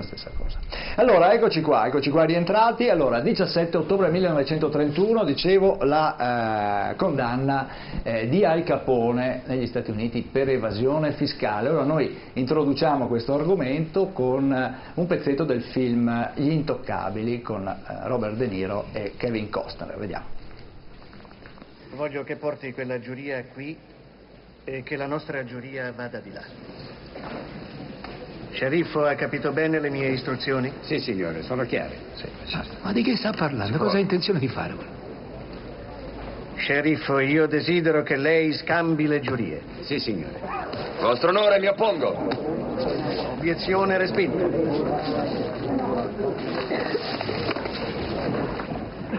stessa cosa. Allora, eccoci qua rientrati. Allora, 17 ottobre 1931, dicevo, la condanna di Al Capone negli Stati Uniti per evasione fiscale. Ora noi introduciamo questo argomento con un pezzetto del film Gli Intoccabili con Robert De Niro e Kevin Costner. Vediamo. Voglio che porti quella giuria qui e che la nostra giuria vada di là. Sceriffo, ha capito bene le mie istruzioni? Sì, signore, sono chiare. Sì. Ma di che sta parlando? Cosa ha intenzione di fare? Sceriffo, io desidero che lei scambi le giurie. Sì, signore. Vostro onore, mi oppongo. Obiezione respinta.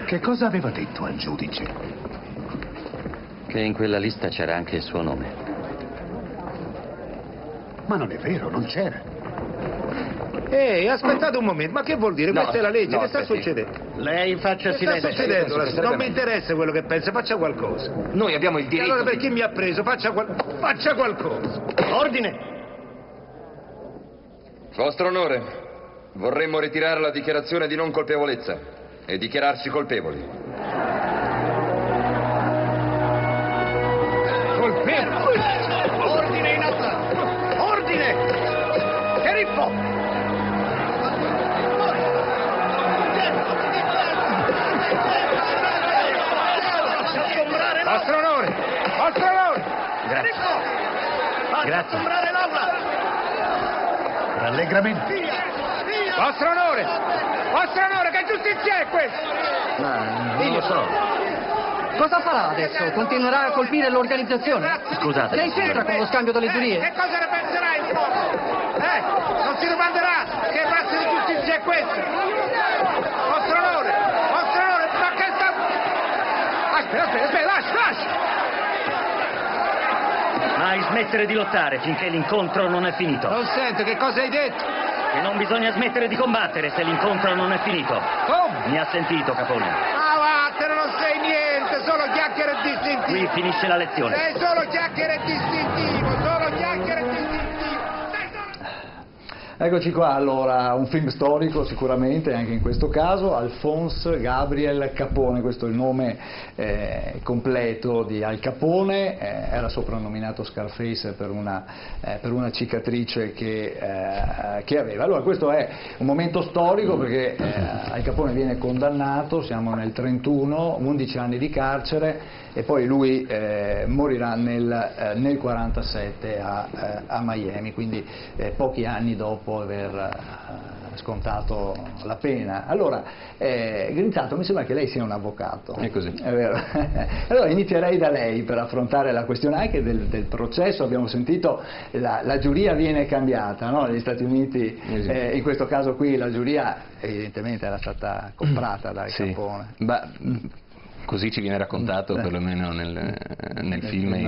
Che cosa aveva detto al giudice? Che in quella lista c'era anche il suo nome. Ma non è vero, non c'era. Ehi, aspettate un momento, ma che vuol dire? No, Questa è la legge, no, che sta aspetti. succedendo? Lei faccia Che sta silenzio. succedendo? Non mi interessa quello che pensa, faccia qualcosa. Noi abbiamo il E diritto allora di... perché mi ha preso? Faccia qualcosa. Ordine! Vostro onore, vorremmo ritirare la dichiarazione di non colpevolezza e dichiararci colpevoli. Colpevole! Ordine in aula! Ordine! Sceriffo! Vostro onore! Vostro onore! Grazie. Faccia Grazie. assombrare l'aula! Rallegramente. Vostro onore! Vostro onore, che giustizia è questa? Non lo so. Cosa farà adesso? Continuerà a colpire l'organizzazione? Scusate. Che c'entra con lo scambio delle giurie? Che cosa ne penserà il popolo? Non si domanderà che razza di giustizia è questa? Vostro onore, ma che sta... Aspetta, lascia! Mai smettere di lottare finché l'incontro non è finito. Non sento, che cosa hai detto? E non bisogna smettere di combattere se l'incontro non è finito. Come? Mi ha sentito, Capone. Ah, vattene, non sei niente, solo chiacchiere e distintivo. Qui finisce la lezione. Sei solo chiacchiere e distintivo, solo chiacchiere e distintivo. Eccoci qua, allora, un film storico sicuramente, anche in questo caso, Alphonse Gabriel Capone, questo è il nome completo di Al Capone, era soprannominato Scarface per una cicatrice che aveva. Allora, questo è un momento storico perché Al Capone viene condannato, siamo nel 31, 11 anni di carcere, e poi lui morirà nel 47 a Miami, quindi pochi anni dopo aver scontato la pena. Allora, Grinzato, mi sembra che lei sia un avvocato. È così. È vero. Allora inizierei da lei per affrontare la questione anche del processo. Abbiamo sentito la giuria viene cambiata, no? Negli Stati Uniti, in questo caso qui la giuria evidentemente era stata comprata da Al Capone. Così ci viene raccontato, perlomeno nel film e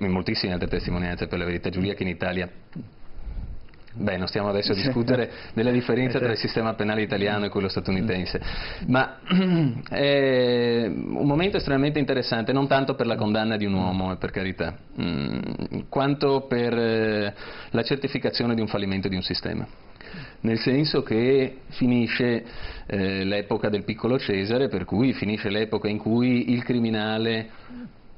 in moltissime altre testimonianze, per la verità. Giuria che in Italia... non stiamo adesso a discutere della differenza tra il sistema penale italiano e quello statunitense, ma è un momento estremamente interessante, non tanto per la condanna di un uomo, per carità, quanto per la certificazione di un fallimento di un sistema. Nel senso che finisce l'epoca del piccolo Cesare, per cui finisce l'epoca in cui il criminale,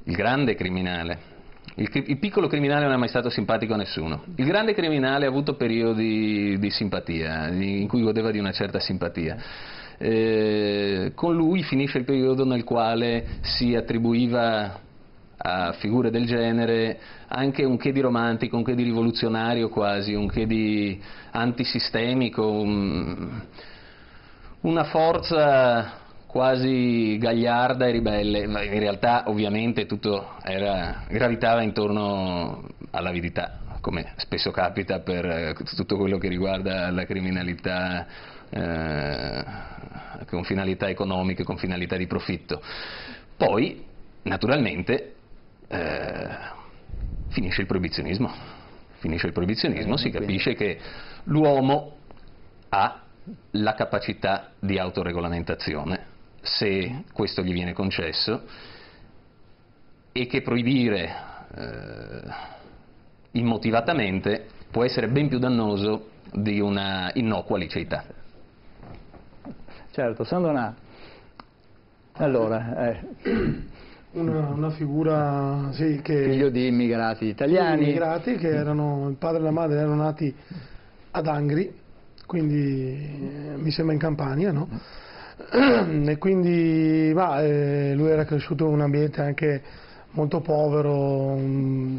il grande criminale, il piccolo criminale non è mai stato simpatico a nessuno. Il grande criminale ha avuto periodi di simpatia, in cui godeva di una certa simpatia. Con lui finisce il periodo nel quale si attribuiva a figure del genere anche un che di romantico, un che di rivoluzionario quasi, un che di antisistemico, una forza quasi gagliarda e ribelle. Ma in realtà ovviamente tutto gravitava intorno all'avidità, come spesso capita per tutto quello che riguarda la criminalità con finalità economiche, con finalità di profitto. Poi naturalmente finisce il proibizionismo, si capisce che l'uomo ha la capacità di autoregolamentazione, se questo gli viene concesso, e che proibire immotivatamente può essere ben più dannoso di una innocua liceità. Certo, Sandona, allora, una figura, sì, che... Figlio di immigrati italiani. Immigrati che erano, il padre e la madre erano nati ad Angri, quindi mi sembra in Campania, no? E quindi lui era cresciuto in un ambiente anche molto povero,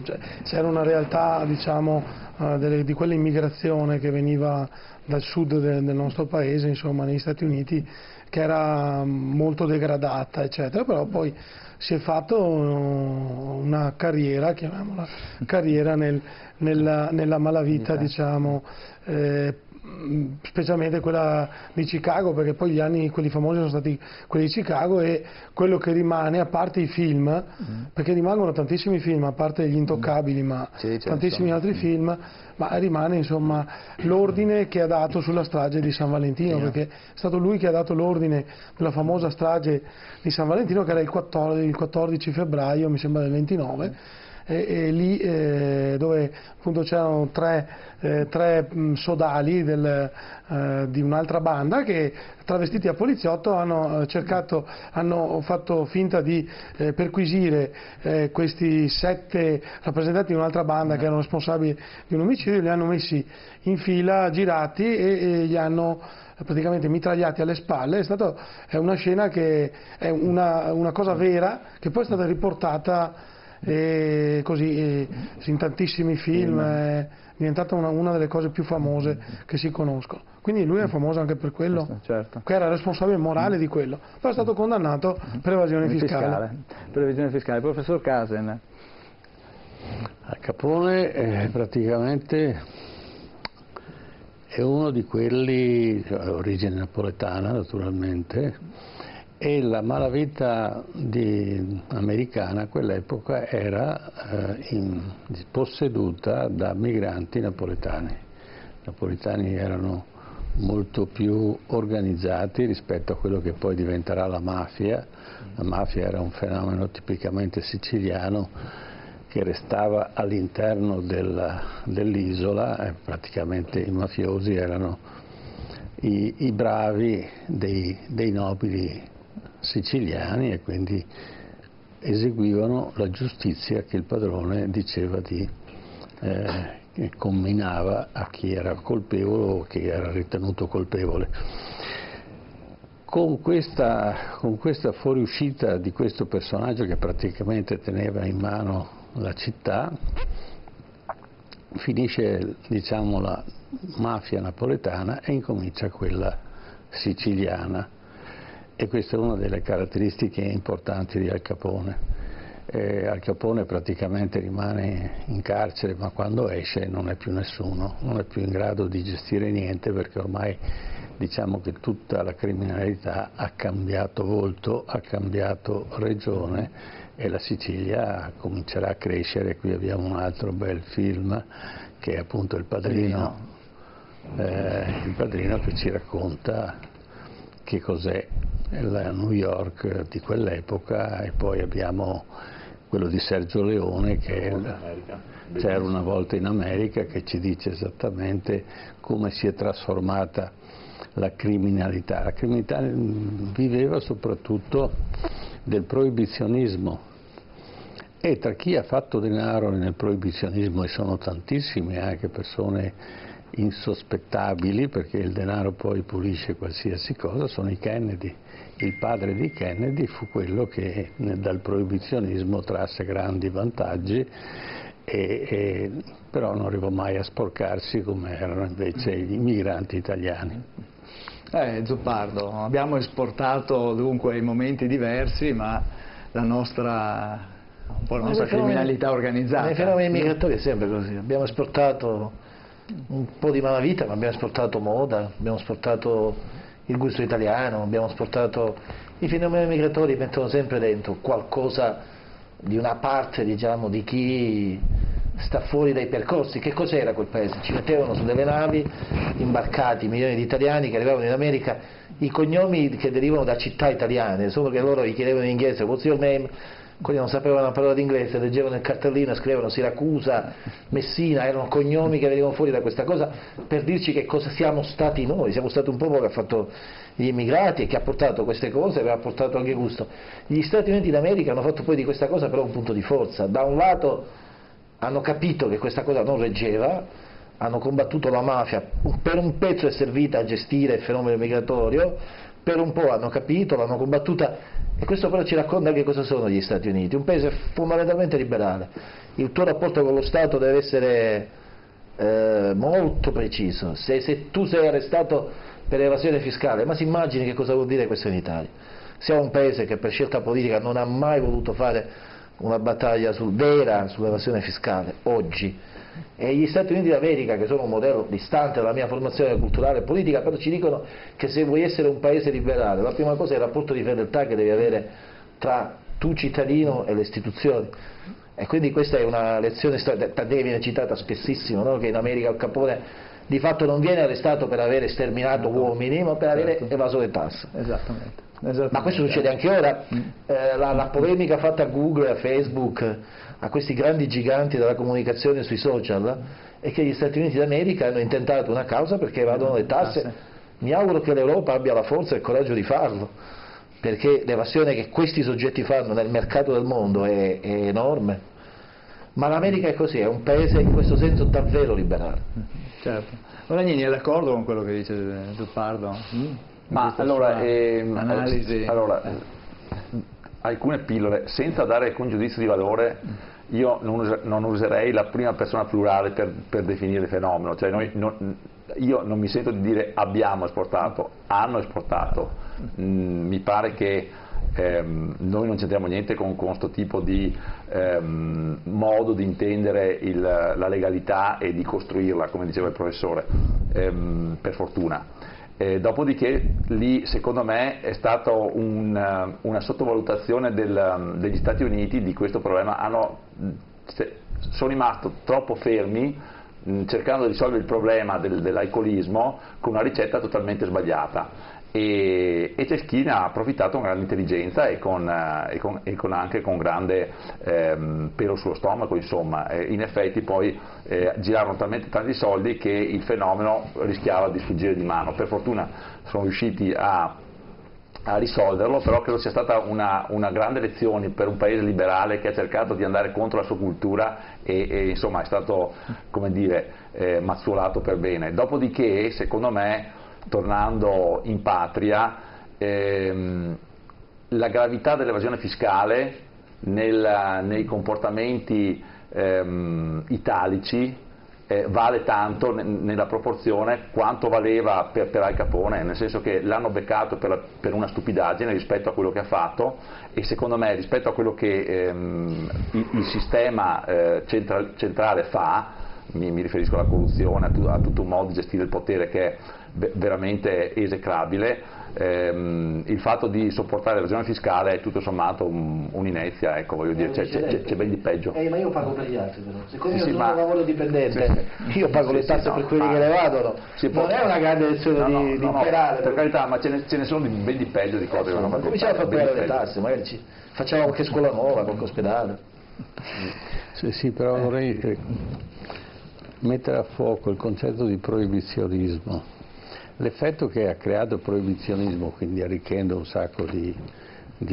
cioè, c'era una realtà, diciamo, di quell'immigrazione che veniva dal sud del nostro paese, insomma, negli Stati Uniti, che era molto degradata, eccetera, però poi si è fatto una carriera, chiamiamola carriera, nella malavita, diciamo, specialmente quella di Chicago, perché poi gli anni, quelli famosi, sono stati quelli di Chicago, e quello che rimane, a parte i film, perché rimangono tantissimi film, a parte Gli Intoccabili, ma tantissimi altri film, ma rimane, insomma, l'ordine che ha dato sulla strage di San Valentino, perché è stato lui che ha dato l'ordine della famosa strage di San Valentino, che era il 14 febbraio, mi sembra del 29, e lì dove appunto c'erano tre sodali di un'altra banda che, travestiti a poliziotto, hanno fatto finta di perquisire questi 7 rappresentanti di un'altra banda che erano responsabili di un omicidio, li hanno messi in fila, girati, e li hanno praticamente mitragliati alle spalle. È una scena che è una cosa vera, che poi è stata riportata così in tantissimi film, è diventata una delle cose più famose che si conoscono. Quindi lui è famoso anche per quello, certo. Che era responsabile morale di quello. Poi è stato condannato per evasione fiscale. Per evasione fiscale. Professor Casen. Al Capone praticamente è uno di quelli, origine napoletana naturalmente, e la malavita americana a quell'epoca era posseduta da migranti napoletani. I napoletani erano molto più organizzati rispetto a quello che poi diventerà la mafia. La mafia era un fenomeno tipicamente siciliano che restava all'interno dell'isola, e praticamente i mafiosi erano i bravi dei nobili siciliani, e quindi eseguivano la giustizia che il padrone diceva che comminava a chi era colpevole o chi era ritenuto colpevole. Con questa fuoriuscita di questo personaggio, che praticamente teneva in mano la città, finisce, diciamo, la mafia napoletana e incomincia quella siciliana. E questa è una delle caratteristiche importanti di Al Capone. Al Capone praticamente rimane in carcere, ma quando esce non è più nessuno, non è più in grado di gestire niente, perché ormai, diciamo, che tutta la criminalità ha cambiato volto, ha cambiato regione, e la Sicilia comincerà a crescere. Qui abbiamo un altro bel film che è appunto Il Padrino, che ci racconta che cos'è la New York di quell'epoca. E poi abbiamo quello di Sergio Leone, che C'era una volta in America, che ci dice esattamente come si è trasformata la criminalità. La criminalità viveva soprattutto del proibizionismo, e tra chi ha fatto denaro nel proibizionismo, e sono tantissime anche persone insospettabili, perché il denaro poi pulisce qualsiasi cosa, sono i Kennedy. Il padre di Kennedy fu quello che dal proibizionismo trasse grandi vantaggi, però non arrivò mai a sporcarsi come erano invece gli immigranti italiani. Zuppardo, abbiamo esportato dunque in momenti diversi, ma la nostra criminalità organizzata. Nei fenomeni migratori è sempre così, abbiamo esportato un po' di malavita, ma abbiamo esportato moda, abbiamo esportato il gusto italiano, abbiamo esportato... I fenomeni migratori mettono sempre dentro qualcosa di una parte, diciamo, di chi sta fuori dai percorsi. Che cos'era quel paese? Ci mettevano su delle navi imbarcati milioni di italiani che arrivavano in America, i cognomi che derivano da città italiane, solo che loro gli chiedevano in inglese what's your name, quelli non sapevano una parola d'inglese, leggevano il cartellino e scrivevano Siracusa, Messina, erano cognomi che venivano fuori da questa cosa per dirci che cosa siamo stati noi. Siamo stati un popolo che ha fatto gli immigrati e che ha portato queste cose e ha portato anche gusto. Gli Stati Uniti d'America hanno fatto poi di questa cosa però un punto di forza. Da un lato hanno capito che questa cosa non reggeva, hanno combattuto la mafia, per un pezzo è servita a gestire il fenomeno migratorio, per un po' hanno capito, l'hanno combattuta, e questo però ci racconta anche cosa sono gli Stati Uniti, un paese fondamentalmente liberale. Il tuo rapporto con lo Stato deve essere molto preciso. Se tu sei arrestato per evasione fiscale, ma si immagini che cosa vuol dire questo in Italia? Siamo un paese che per scelta politica non ha mai voluto fare una battaglia vera sull'evasione fiscale, oggi. E gli Stati Uniti d'America, che sono un modello distante dalla mia formazione culturale e politica, però ci dicono che se vuoi essere un paese liberale, la prima cosa è il rapporto di fedeltà che devi avere tra tu cittadino e le istituzioni. E quindi questa è una lezione storica, tant'è che viene citata spessissimo, no? Che in America Al Capone di fatto non viene arrestato per avere sterminato uomini, ma per avere evaso le tasse. Esattamente. Ma questo succede anche ora. La polemica fatta a Google, a Facebook, a questi grandi giganti della comunicazione sui social, è che gli Stati Uniti d'America hanno intentato una causa perché evadono le tasse. Mi auguro che l'Europa abbia la forza e il coraggio di farlo, perché l'evasione che questi soggetti fanno nel mercato del mondo è enorme. Ma l'America è così, è un paese in questo senso davvero liberale. Certo. Olagnini è d'accordo con quello che dice Geppardo? Ma allora, analisi. Alcune pillole, senza dare alcun giudizio di valore, io non userei la prima persona plurale per definire il fenomeno, cioè io non mi sento di dire abbiamo esportato, hanno esportato. Mi pare che noi non c'entriamo niente con questo tipo di modo di intendere la legalità e di costruirla, come diceva il professore, per fortuna. Dopodiché lì secondo me è stata una sottovalutazione degli Stati Uniti di questo problema. Sono rimasti troppo fermi cercando di risolvere il problema dell'alcolismo con una ricetta totalmente sbagliata. E Ceschini ha approfittato con grande intelligenza e anche con grande pelo sullo stomaco, insomma. In effetti poi girarono talmente tanti soldi che il fenomeno rischiava di sfuggire di mano. Per fortuna sono riusciti a risolverlo, però credo sia stata una grande lezione per un paese liberale che ha cercato di andare contro la sua cultura e insomma è stato, come dire, mazzuolato per bene. Dopodiché, secondo me, tornando in patria, la gravità dell'evasione fiscale nei comportamenti italici vale tanto nella proporzione quanto valeva per Al Capone, nel senso che l'hanno beccato per una stupidaggine rispetto a quello che ha fatto, e secondo me rispetto a quello che il sistema centrale fa, mi riferisco alla corruzione, a tutto un modo di gestire il potere che è veramente esecrabile. Il fatto di sopportare l'evasione fiscale è tutto sommato un'inezia, ecco, voglio dire, c'è ben di peggio. Ma io pago per gli altri, però. Siccome io sono un lavoro dipendente, io pago le tasse per quelli che le evadono. Non è una grande lezione di imperare. Per carità, ma ce ne sono ben di peggio di cose che vanno fatte. Cominciamo a far pagare le tasse, magari facciamo qualche scuola nuova, qualche ospedale. Sì, però vorrei mettere a fuoco il concetto di proibizionismo. L'effetto che ha creato il proibizionismo, quindi arricchendo un sacco di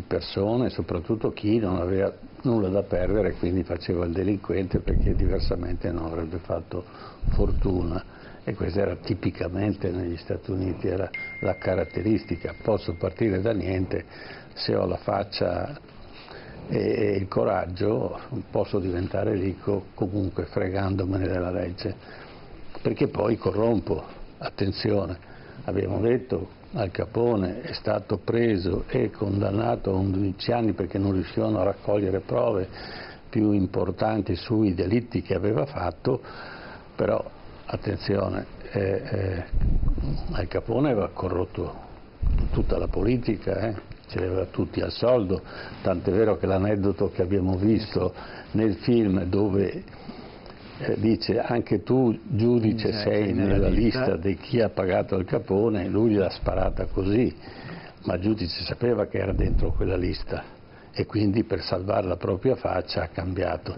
persone, soprattutto chi non aveva nulla da perdere e quindi faceva il delinquente perché diversamente non avrebbe fatto fortuna, e questa era tipicamente negli Stati Uniti, era la caratteristica: posso partire da niente, se ho la faccia e il coraggio posso diventare ricco comunque fregandomene della legge, perché poi corrompo. Attenzione, abbiamo detto Al Capone è stato preso e condannato a 11 anni perché non riuscivano a raccogliere prove più importanti sui delitti che aveva fatto, però attenzione, Al Capone aveva corrotto tutta la politica, ce li aveva tutti al soldo, tant'è vero che l'aneddoto che abbiamo visto nel film dove dice anche tu giudice sei nella lista di chi ha pagato Al Capone, lui l'ha sparata così, ma il giudice sapeva che era dentro quella lista e quindi per salvare la propria faccia ha cambiato.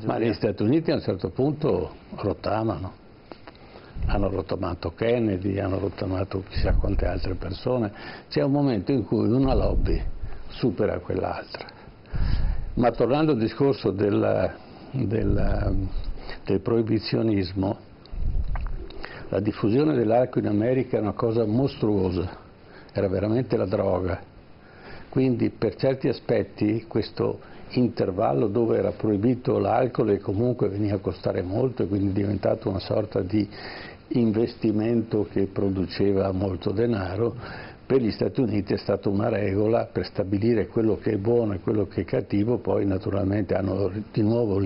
Ma gli Stati Uniti a un certo punto rottamano, hanno rottamato Kennedy, hanno rottamato chissà quante altre persone, c'è un momento in cui una lobby supera quell'altra. Ma tornando al discorso del proibizionismo, la diffusione dell'alcol in America è una cosa mostruosa, era veramente la droga. Quindi per certi aspetti questo intervallo dove era proibito l'alcol e comunque veniva a costare molto e quindi è diventato una sorta di investimento che produceva molto denaro, per gli Stati Uniti è stata una regola per stabilire quello che è buono e quello che è cattivo. Poi naturalmente hanno di nuovo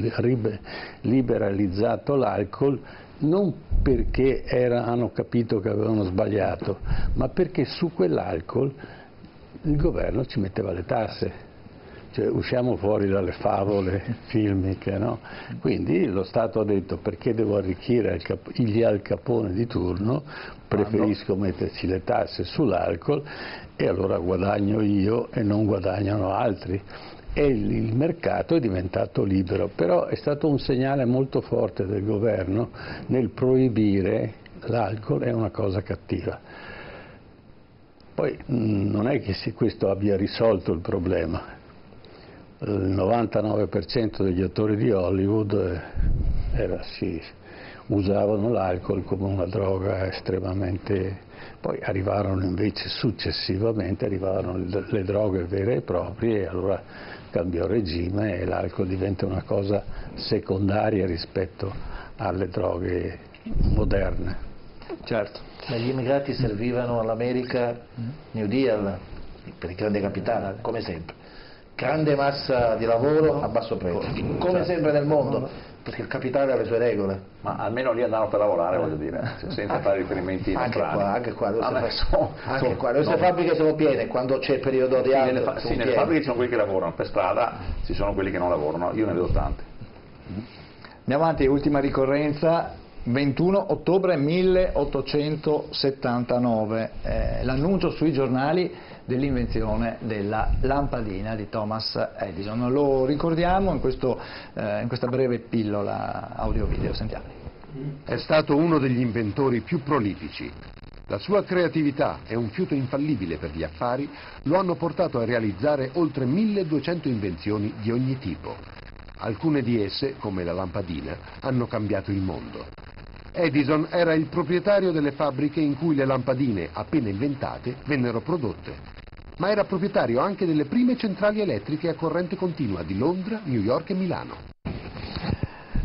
liberalizzato l'alcol, non perché hanno capito che avevano sbagliato, ma perché su quell'alcol il governo ci metteva le tasse. Cioè, usciamo fuori dalle favole filmiche, no? Quindi lo Stato ha detto: perché devo arricchire gli Al Capone di turno, preferisco metterci le tasse sull'alcol e allora guadagno io e non guadagnano altri. E il mercato è diventato libero, però è stato un segnale molto forte del governo nel proibire l'alcol, è una cosa cattiva. Poi non è che questo abbia risolto il problema. Il 99% degli attori di Hollywood usavano l'alcol come una droga estremamente. Poi arrivarono invece successivamente le droghe vere e proprie, e allora cambiò regime e l'alcol diventa una cosa secondaria rispetto alle droghe moderne. Certo. Ma gli immigrati servivano all'America New Deal per il grande capitale, come sempre. Grande massa di lavoro a basso prezzo, come sempre nel mondo, perché il capitale ha le sue regole. Ma almeno lì andavano per lavorare, voglio dire, senza fare riferimenti naturali. Anche qua le nostre fabbriche sono piene, quando c'è il periodo di alto. Sì, nelle fabbriche ci sono quelli che lavorano, per strada ci sono quelli che non lavorano, io ne vedo tante. Andiamo avanti, ultima ricorrenza. 21 ottobre 1879, l'annuncio sui giornali dell'invenzione della lampadina di Thomas Edison. Lo ricordiamo in questa breve pillola audio-video, sentiamo. È stato uno degli inventori più prolifici. La sua creatività e un fiuto infallibile per gli affari lo hanno portato a realizzare oltre 1200 invenzioni di ogni tipo. Alcune di esse, come la lampadina, hanno cambiato il mondo. Edison era il proprietario delle fabbriche in cui le lampadine, appena inventate, vennero prodotte, ma era proprietario anche delle prime centrali elettriche a corrente continua di Londra, New York e Milano.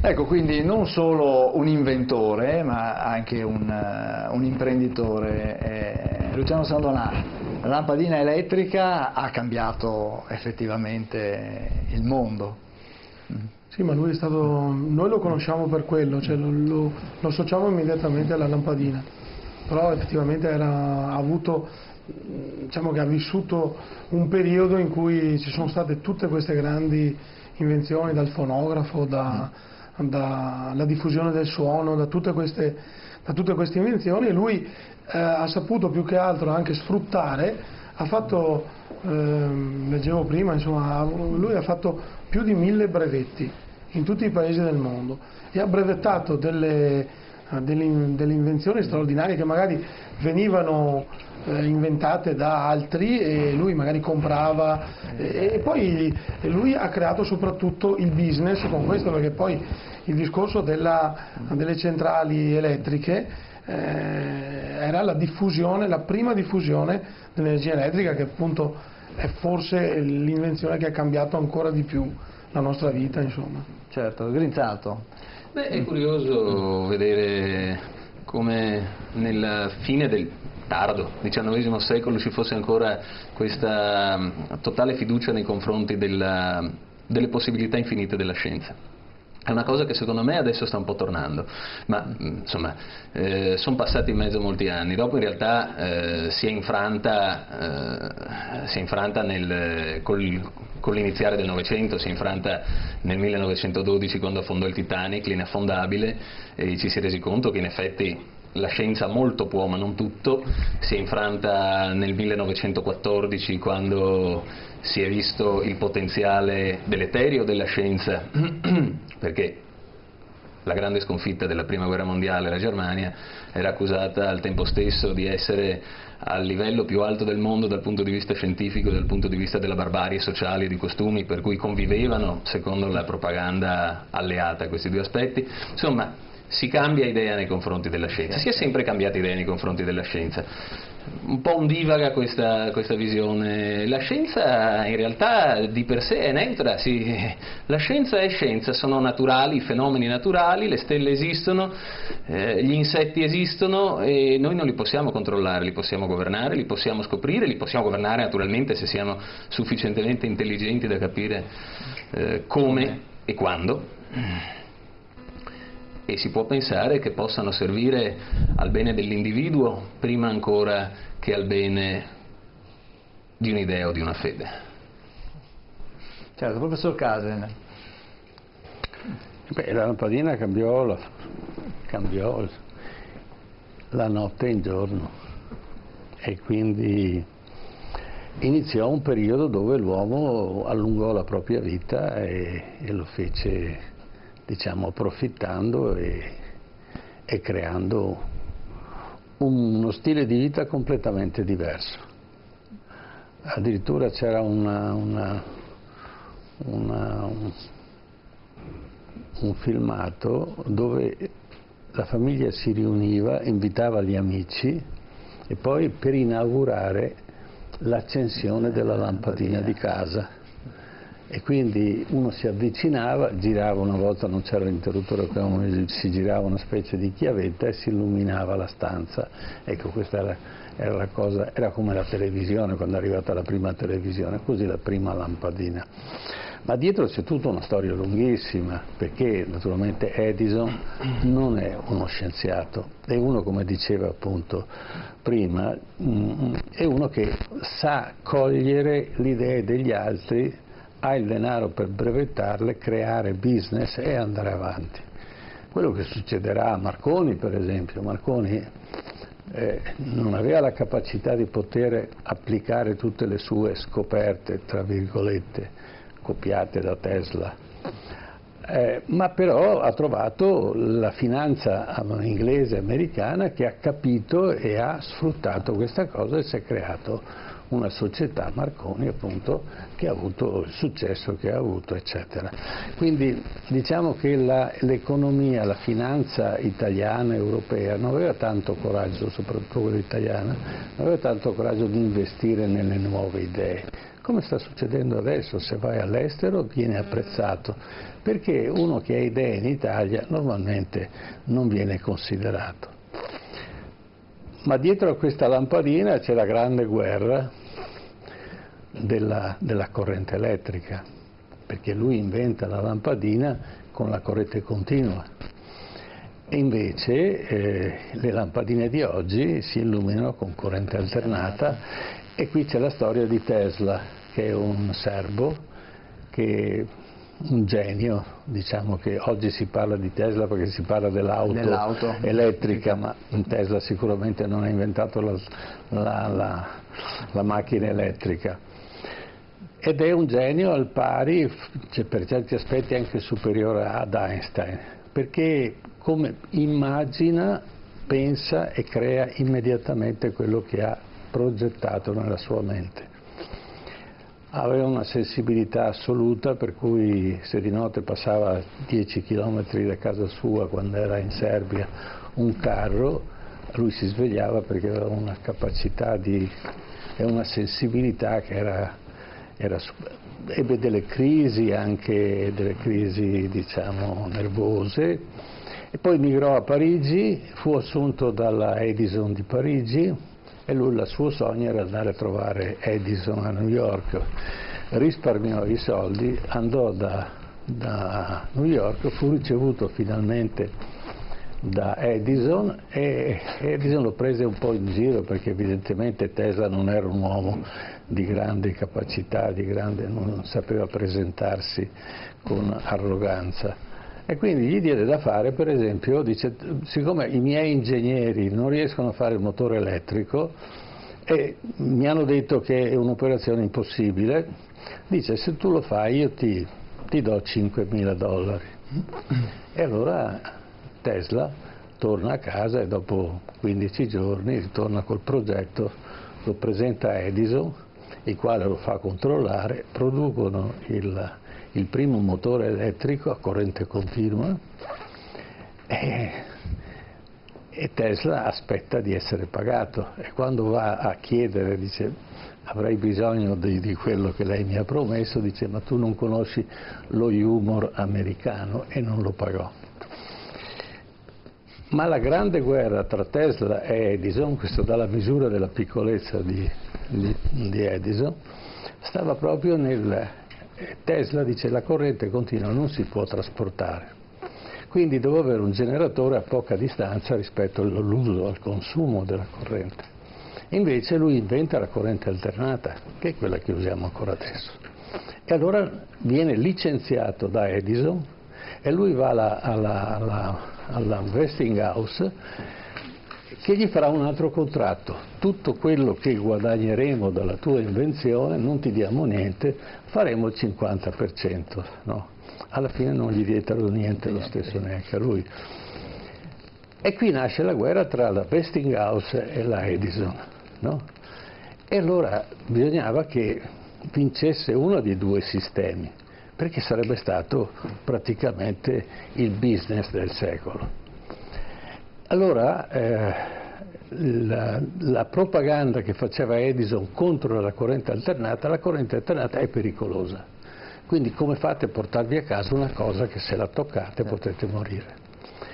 Ecco, quindi non solo un inventore, ma anche un imprenditore. Luciano Sandonà, la lampadina elettrica ha cambiato effettivamente il mondo. Sì, ma lui è stato, noi lo conosciamo per quello, cioè lo associamo immediatamente alla lampadina, però effettivamente diciamo che ha vissuto un periodo in cui ci sono state tutte queste grandi invenzioni, dal fonografo, dalla diffusione del suono, da tutte queste invenzioni, e lui ha saputo più che altro anche sfruttare, ha fatto, leggevo prima, insomma, lui ha fatto più di 1000 brevetti in tutti i paesi del mondo e ha brevettato delle invenzioni straordinarie che magari venivano inventate da altri e lui magari comprava, e poi lui ha creato soprattutto il business con questo, perché poi il discorso delle centrali elettriche era la prima diffusione dell'energia elettrica, che appunto è forse l'invenzione che ha cambiato ancora di più la nostra vita, insomma. Certo, Grinzato. Beh, è curioso vedere come nella fine del tardo XIX secolo ci fosse ancora questa totale fiducia nei confronti delle possibilità infinite della scienza. È una cosa che secondo me adesso sta un po' tornando, ma insomma sono passati in mezzo molti anni. Dopo in realtà si è infranta con l'iniziare del Novecento, si è infranta nel 1912 quando affondò il Titanic, l'inaffondabile, e ci si è resi conto che in effetti la scienza molto può ma non tutto, si è infranta nel 1914 quando si è visto il potenziale deleterio della scienza, perché la grande sconfitta della prima guerra mondiale, la Germania, era accusata al tempo stesso di essere al livello più alto del mondo dal punto di vista scientifico e dal punto di vista della barbarie sociale e di costumi, per cui convivevano, secondo la propaganda alleata, questi due aspetti. Insomma, si cambia idea nei confronti della scienza, si è sempre cambiata idea nei confronti della scienza. Un po' ondivaga questa visione. La scienza in realtà di per sé è neutra, la scienza è scienza, sono naturali, i fenomeni naturali, le stelle esistono, gli insetti esistono e noi non li possiamo controllare, li possiamo governare, li possiamo scoprire, li possiamo governare naturalmente se siamo sufficientemente intelligenti da capire come e quando. E si può pensare che possano servire al bene dell'individuo prima ancora che al bene di un'idea o di una fede. Certo, professor Casen. La lampadina cambiò la notte in giorno e quindi iniziò un periodo dove l'uomo allungò la propria vita e lo fece, diciamo, approfittando e creando uno stile di vita completamente diverso. Addirittura c'era un filmato dove la famiglia si riuniva, invitava gli amici e poi per inaugurare l'accensione della lampadina di casa. E quindi uno si avvicinava, girava, una volta non c'era l'interruttore, si girava una specie di chiavetta e si illuminava la stanza. Ecco, questa era la cosa, era come la televisione, quando è arrivata la prima televisione, così la prima lampadina. Ma dietro c'è tutta una storia lunghissima, perché naturalmente Edison non è uno scienziato, è uno, come diceva appunto prima, è uno che sa cogliere le idee degli altri, ha il denaro per brevettarle, creare business e andare avanti. Quello che succederà a Marconi, per esempio, Marconi non aveva la capacità di poter applicare tutte le sue scoperte, tra virgolette, copiate da Tesla, ma però ha trovato la finanza inglese e americana che ha capito e ha sfruttato questa cosa e si è creato una società, Marconi appunto, che ha avuto il successo che ha avuto, eccetera. Quindi diciamo che l'economia, la finanza italiana e europea non aveva tanto coraggio, soprattutto quella italiana, non aveva tanto coraggio di investire nelle nuove idee. Come sta succedendo adesso, se vai all'estero viene apprezzato, perché uno che ha idee in Italia normalmente non viene considerato. Ma dietro a questa lampadina c'è la grande guerra della corrente elettrica, perché lui inventa la lampadina con la corrente continua e invece le lampadine di oggi si illuminano con corrente alternata. E qui c'è la storia di Tesla, che è un serbo, che un genio, diciamo che oggi si parla di Tesla perché si parla dell'auto elettrica, ma Tesla sicuramente non ha inventato la macchina elettrica. Ed è un genio al pari, cioè per certi aspetti anche superiore ad Einstein, perché come immagina, pensa e crea immediatamente quello che ha progettato nella sua mente. Aveva una sensibilità assoluta, per cui se di notte passava 10 chilometri da casa sua quando era in Serbia un carro, lui si svegliava perché aveva una capacità e una sensibilità che ebbe delle crisi, anche delle crisi diciamo nervose, e poi migrò a Parigi, fu assunto dalla Edison di Parigi e lui, il suo sogno era andare a trovare Edison a New York. Risparmiò i soldi, andò da New York, fu ricevuto finalmente da Edison e Edison lo prese un po' in giro perché evidentemente Tesla non era un uomo di grande capacità, non sapeva presentarsi con arroganza. E quindi gli diede da fare, per esempio, dice, siccome i miei ingegneri non riescono a fare il motore elettrico e mi hanno detto che è un'operazione impossibile, dice, se tu lo fai io ti do $5.000. E allora Tesla torna a casa e dopo 15 giorni ritorna col progetto, lo presenta a Edison, il quale lo fa controllare, producono il primo motore elettrico a corrente continua e Tesla aspetta di essere pagato, e quando va a chiedere dice avrei bisogno di quello che lei mi ha promesso, dice ma tu non conosci lo humor americano, e non lo pagò. Ma la grande guerra tra Tesla e Edison, questo dà la misura della piccolezza di Edison, stava proprio nel Tesla dice la corrente continua non si può trasportare, quindi devo avere un generatore a poca distanza rispetto all'uso, al consumo della corrente. Invece lui inventa la corrente alternata, che è quella che usiamo ancora adesso. E allora viene licenziato da Edison e lui va alla Westinghouse che gli farà un altro contratto. Tutto quello che guadagneremo dalla tua invenzione non ti diamo niente, faremo il 50%, no? Alla fine non gli diedero niente lo stesso neanche a lui. E qui nasce la guerra tra la Westinghouse e la Edison, no? E allora bisognava che vincesse uno dei due sistemi, perché sarebbe stato praticamente il business del secolo. Allora la propaganda che faceva Edison contro la corrente alternata è pericolosa, quindi come fate a portarvi a casa una cosa che se la toccate potete morire?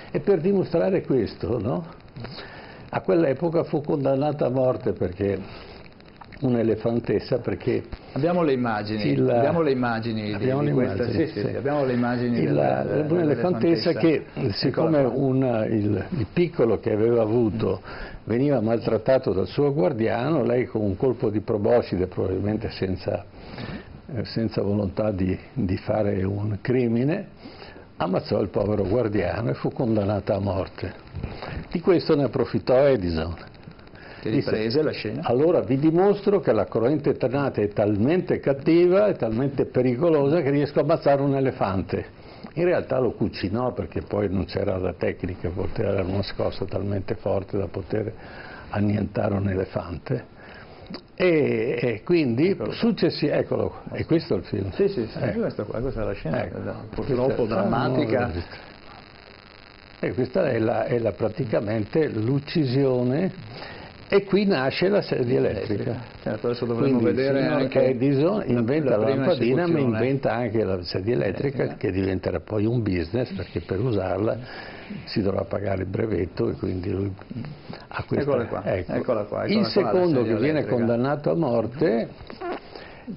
E per dimostrare questo, no? A quell'epoca fu condannata a morte perché un'elefantessa, perché abbiamo le immagini di questa, sì, abbiamo le immagini un'elefantessa che siccome il piccolo che aveva avuto veniva maltrattato dal suo guardiano, lei con un colpo di proboscide, probabilmente senza volontà di fare un crimine, ammazzò il povero guardiano e fu condannata a morte. Di questo ne approfittò Edison. Che riprese la scena. Allora vi dimostro che la corrente alternata è talmente cattiva, è talmente pericolosa che riesco a ammazzare un elefante. In realtà lo cucinò perché poi non c'era la tecnica, era una scossa talmente forte da poter annientare un elefante. E quindi eccolo, e questo è il film. Sì, questa è la scena, purtroppo drammatica. E questa è praticamente l'uccisione. E qui nasce la sedia elettrica. Certo, adesso dovremmo vedere anche Edison inventa la lampadina, ma inventa anche la sedia elettrica che diventerà poi un business, perché per usarla si dovrà pagare il brevetto e quindi lui ha questa. Eccola qua. Il secondo che viene condannato a morte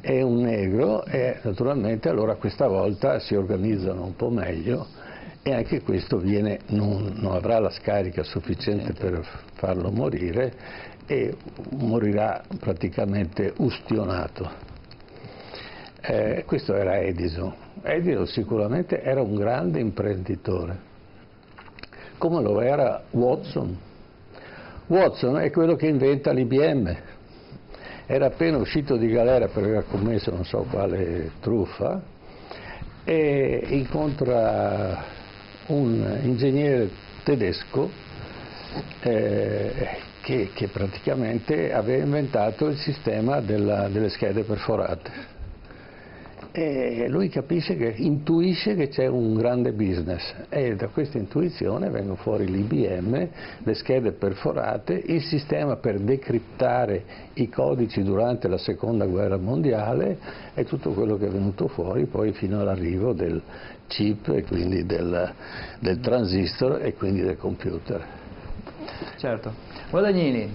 è un negro e naturalmente allora questa volta si organizzano un po' meglio. E anche questo non avrà la scarica sufficiente per farlo morire e morirà praticamente ustionato. Questo era Edison. Edison sicuramente era un grande imprenditore, come lo era Watson. Watson è quello che inventa l'IBM. Era appena uscito di galera per aver commesso non so quale truffa e incontra un ingegnere tedesco che praticamente aveva inventato il sistema delle schede perforate e lui intuisce che c'è un grande business e da questa intuizione vengono fuori l'IBM, le schede perforate, il sistema per decriptare i codici durante la seconda guerra mondiale e tutto quello che è venuto fuori poi fino all'arrivo del chip e quindi del transistor e quindi del computer. Certo. Guadagnini,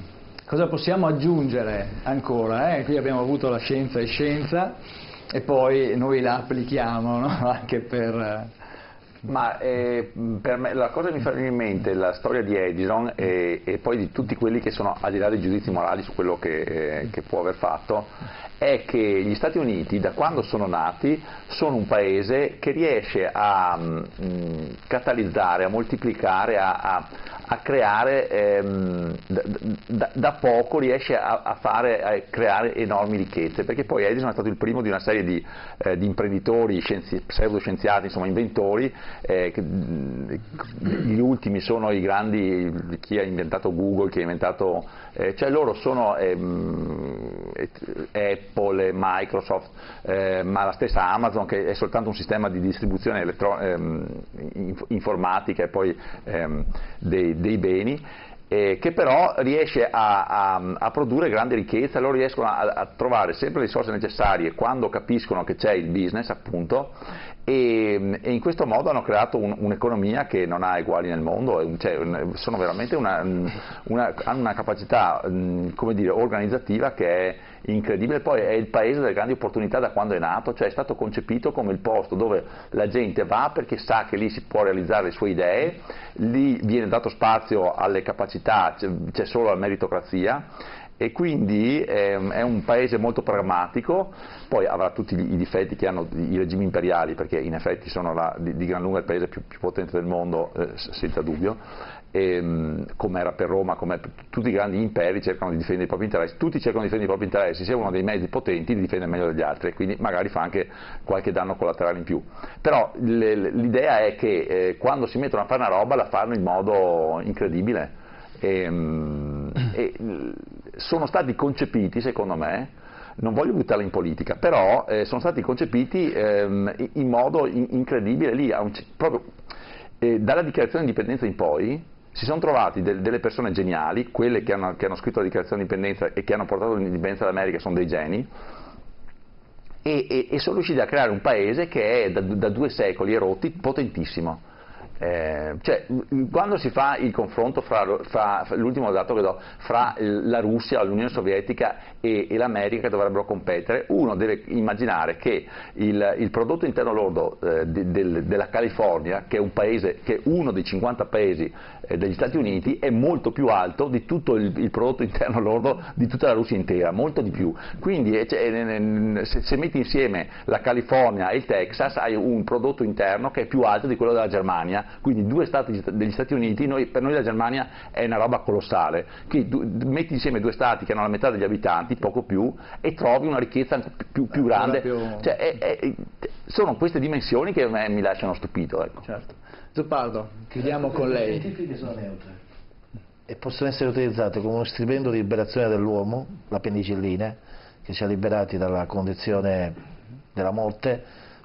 cosa possiamo aggiungere ancora? Qui abbiamo avuto la scienza e scienza e poi noi la applichiamo, no? Anche per Ma per me la cosa che mi fa venire in mente la storia di Edison e poi di tutti quelli che sono al di là dei giudizi morali su quello che può aver fatto è che gli Stati Uniti da quando sono nati sono un paese che riesce a catalizzare, a moltiplicare, a creare da poco riesce a creare enormi ricchezze, perché poi Edison è stato il primo di una serie di imprenditori, pseudoscienziati, insomma inventori, gli ultimi sono i grandi, chi ha inventato Google, chi ha inventato, cioè loro sono Apple, Microsoft, ma la stessa Amazon, che è soltanto un sistema di distribuzione informatica e poi dei beni, che però riesce a produrre grande ricchezza. Loro riescono a trovare sempre le risorse necessarie quando capiscono che c'è il business, appunto, e in questo modo hanno creato un'economia che non ha eguali nel mondo, cioè, sono veramente hanno una capacità come dire, organizzativa che è incredibile. Poi è il paese delle grandi opportunità da quando è nato, cioè è stato concepito come il posto dove la gente va perché sa che lì si può realizzare le sue idee, lì viene dato spazio alle capacità, c'è solo la meritocrazia, e quindi è un paese molto pragmatico. Poi avrà tutti i difetti che hanno i regimi imperiali, perché in effetti sono di gran lunga il paese più potente del mondo, senza dubbio, come era per Roma, come tutti i grandi imperi cercano di difendere i propri interessi, tutti cercano di difendere i propri interessi, se uno dei mezzi potenti li difende meglio degli altri, quindi magari fa anche qualche danno collaterale in più. Però l'idea è che quando si mettono a fare una roba la fanno in modo incredibile. E sono stati concepiti, secondo me, non voglio buttarla in politica, però sono stati concepiti in modo incredibile lì, proprio dalla dichiarazione di indipendenza in poi si sono trovati delle persone geniali, quelle che hanno scritto la dichiarazione di indipendenza e che hanno portato l'indipendenza dall'America, sono dei geni, e sono riusciti a creare un paese che è da 2 secoli e rotti potentissimo. Cioè, quando si fa il confronto fra l'ultimo dato che do, fra la Russia, l'Unione Sovietica e l'America che dovrebbero competere, uno deve immaginare che il prodotto interno lordo della California, che è un paese, che è uno dei 50 paesi degli Stati Uniti, è molto più alto di tutto il prodotto interno lordo di tutta la Russia intera, molto di più. Quindi se metti insieme la California e il Texas hai un prodotto interno che è più alto di quello della Germania. Quindi 2 stati degli Stati Uniti, per noi la Germania è una roba colossale. Quindi metti insieme 2 stati che hanno la metà degli abitanti, poco più, e trovi una ricchezza più grande. Cioè, sono queste dimensioni che a me mi lasciano stupito. Ecco. Certo. Zuppardo, chiudiamo con lei. Le scientifiche sono neutre e possono essere utilizzate come uno strumento di liberazione dell'uomo, la penicillina, che ci ha liberati dalla condizione della morte,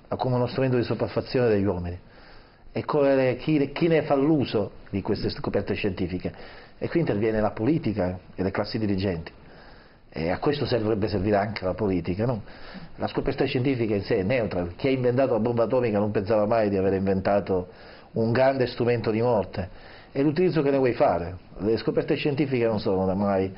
ma come uno strumento di sopraffazione degli uomini. E chi ne fa l'uso di queste scoperte scientifiche? E qui interviene la politica e le classi dirigenti, e a questo dovrebbe servire anche la politica, no? La scoperta scientifica in sé è neutra. Chi ha inventato la bomba atomica non pensava mai di aver inventato un grande strumento di morte, e l'utilizzo che ne vuoi fare. Le scoperte scientifiche non sono da mai,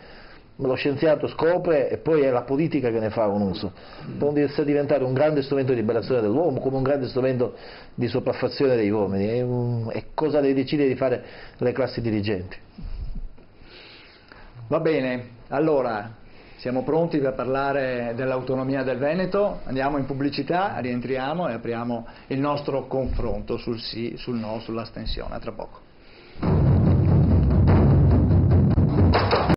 lo scienziato scopre e poi è la politica che ne fa un uso. Può diventare un grande strumento di liberazione dell'uomo, come un grande strumento di sopraffazione degli uomini, è cosa che decide di fare le classi dirigenti. Va bene, allora siamo pronti per parlare dell'autonomia del Veneto, andiamo in pubblicità, rientriamo e apriamo il nostro confronto sul sì, sul no, sull'astensione. A tra poco.